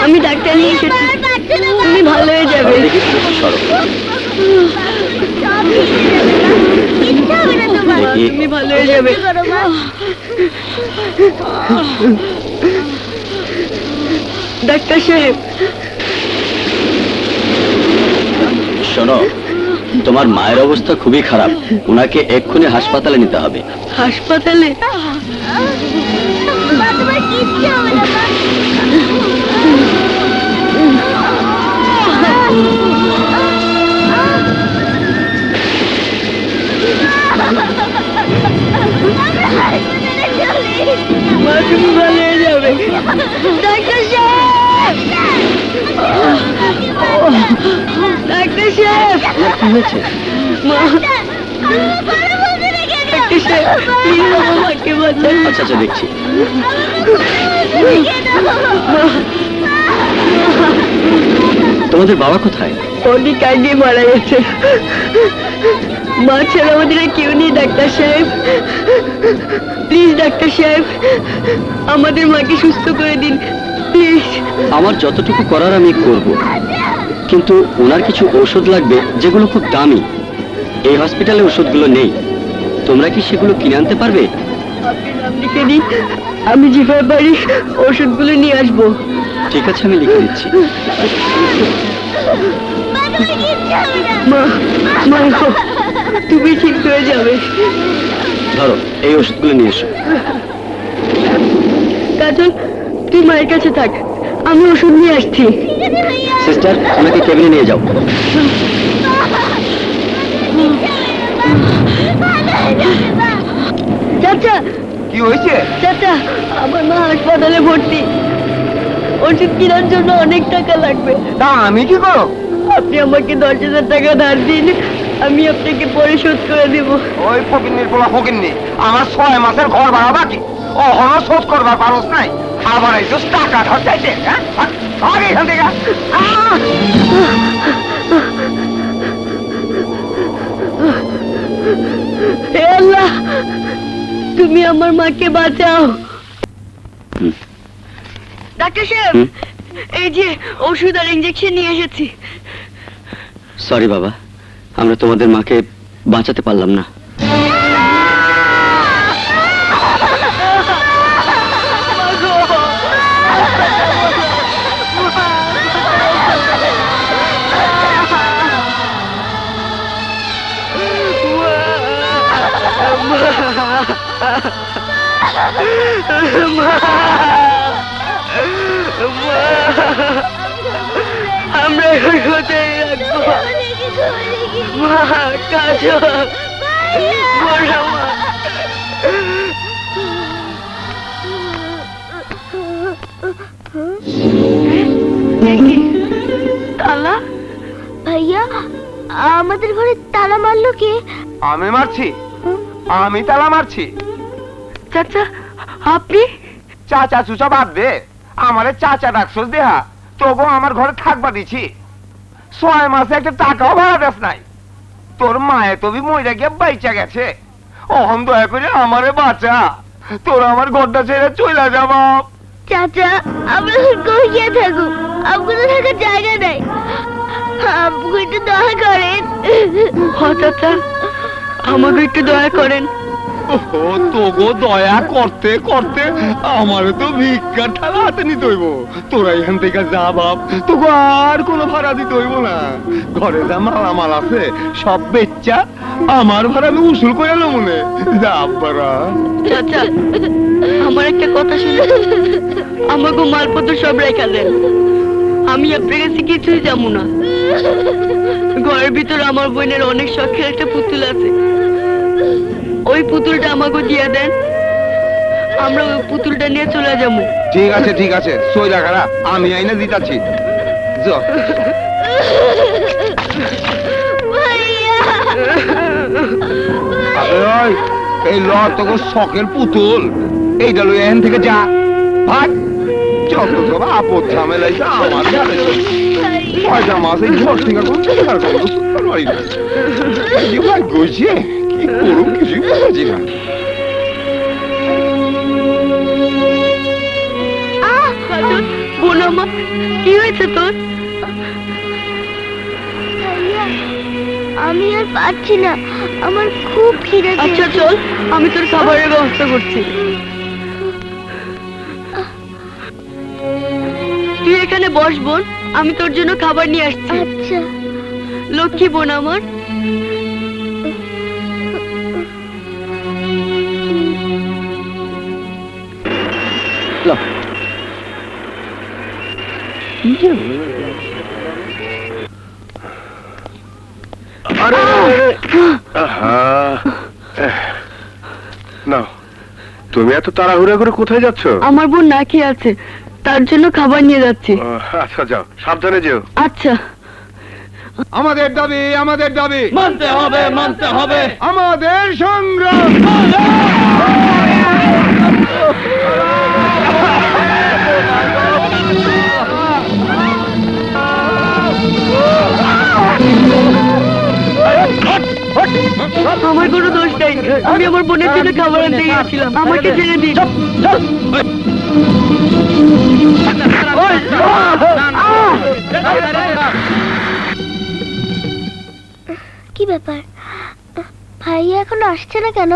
আমি ডাক্তার নিয়ে এসেছি, তুমি ভালো হয়ে যাবে। তুমি ভালো হয়ে যাবে। ডাক্তার সাহেব, শোনো, তোমার মায়ের অবস্থা খুবই খারাপ, ওনাকে এক্ষুনি হাসপাতালে নিতে হবে। হাসপাতালে? মা তুমি ভালো হয়ে যাবে। ডাক্তার সাহেব, ডাক্তার সাহেব, কি হয়েছে? মা, ডাক্তার সাহেব, প্লিজ আমার মাকে বাঁচান। আচ্ছা আচ্ছা, দেখছি। তোমাদের বাবা কোথায়? অনেক আগে মারা গেছে। মা ছাড়া আমাদের আর কেউ নেই ডাক্তার সাহেব। প্লিজ ডাক্তার সাহেব, আমাদের মাকে সুস্থ করে দিন প্লিজ। আমার যতটুকু করার আমি করব, কিন্তু ওনার কিছু ঔষধ লাগবে যেগুলো খুব দামি। এই হসপিটালে ওষুধগুলো নেই, তোমরা কি সেগুলো কিনে আনতে পারবে? আপনি নাম লিখে দিন, আমি যেভাবে পারি ওষুধগুলো নিয়ে আসবো। ঠিক আছে, আমি লিখে দিচ্ছি। মা, মা, তুমি ঠিক হয়ে যাবে। ধরো, এই ওষুধগুলো নিয়ে এসো। কাজল, তুই মায়ের কাছে থাক, আমি ওষুধ নিয়ে আসছি। সিস্টার, ওনাকে কেবিনে নিয়ে যাও। চাচা, কি হয়েছে? চাচা, আমার মা হাসপাতালে ভর্তি, ওষুধ কেনার জন্য অনেক টাকা লাগবে। তা আমি কি করো? আপনি আমাকে 10,000 টাকা ধার দিন, আমি আপনাকে পরিশোধ করে দেব। ওই ফকিন্নির পোলা ফকিন্নি, আমার 6 মাসের ঘর ভাড়া বাকি, অহনো শোধ করবার পারস নাই, আবার এই তো টাকা ধার চাইতে। হ্যাঁ, ভাগ এখান থেকে। হে আল্লাহ, তুমি আমার মাকে বাঁচাও। ডাক্তার সাহেব, এই যে ওষুধ আর ইঞ্জেকশন নিয়ে এসেছি। সরি বাবা, আমরা তোমাদের মাকে বাঁচাতে পারলাম না। আমরা এখন কোথায় রাখবো? মা, কাজল, বড় মা। তালা? ভাইয়া, আমাদের ঘরে তালা মারলো কে? আমি মারছি? আমি তালা মারছি? চাচা, আপনি? চাচা চুচা বাদ দে, আমারে চাচা ডাকছস দেহা, তবু আমার ঘরে থাকবা দিছি। 6 মাসে একটা টাকাও ভাড়া দেস নাই। তোর মায়ে তবি মইরা গিয়ে বাইচা গেছে, অহন দয়া করে আমারে বাঁচা, তোর আমার ঘরটা ছেড়ে চলে যা বাপ। চাচা, আমরা কইয়া থাকবো, আমাদের থাকার জায়গা নাই, আমাকে একটু দয়া করেন। চাচা, আমাকে একটু দয়া করেন। ও তোগো দয়া করতে করতে আমারে তো ভিক্ষার ঠালা হাতে নিতে হইব। তোরা এখান থেকে যা বাপ, তোকে আর কোনো ভাড়া দিতে হইব না। ঘরে যা মালামাল আছে সব বেচ্চা আমার ভাড়া আমি উসুল করে এলো মনে। যা আব্বারা। চাচা, আমার একটা কথা শুনে, আমাকে মালপত্র সব রেখা দেন, আমি আপনার কাছে কিছুই যাবো না। ঘরের ভিতরে আমার বোনের অনেক শখের একটা পুতুল আছে, ওই পুতুলটা আমাকে দিয়ে দেন, আমরা ওই পুতুলটা নিয়ে চলে যাবো। ঠিক আছে ঠিক আছে, সইলা খারা আমি আইনা দিতাছি। ভাইয়া এই ল তোকে শখের পুতুল এইটা লই এখান থেকে যা ভাগ যত সব আপদ ঝামেলা এসে আমার ঘরে চলে। কয়টা মাস এই ঘর থেকে আর কোনো সুন্দর বাড়ি না। কি ভাই গইছে কি করুম কিছু বুঝি না। কাজল, বোন আমার, কি হয়েছে তোর? ভাইয়া, আমি আর পারছি না, আমার খুব খিদে আচ্ছা চল, আমি তোর খাবারের ব্যবস্থা করছি। তুই এখানে বস বোন, আমি তোর জন্য খাবার নিয়ে আসছি। আচ্ছা লক্ষ্মী বোন আমার। লাও। আরে না, তুমি এত তাড়াহুড়া করে কোথায় যাচ্ছ? আমার বোন না খেয়ে আছে, তার জন্য খাবার নিয়ে যাচ্ছি। আচ্ছা যাও, সাবধানে যেও। আচ্ছা। আমাদের দাবি, আমাদের দাবি মানতে হবে, মানতে হবে। আমাদের সংগ্রাম। আমার কোনো দোষ নেই, আমি আমার বোনের জন্য খাবার আনতে গিয়েছিলাম, আমাকে ছেড়ে দিন। কি ব্যাপার, ভাইয়া এখনো আসছে না কেন?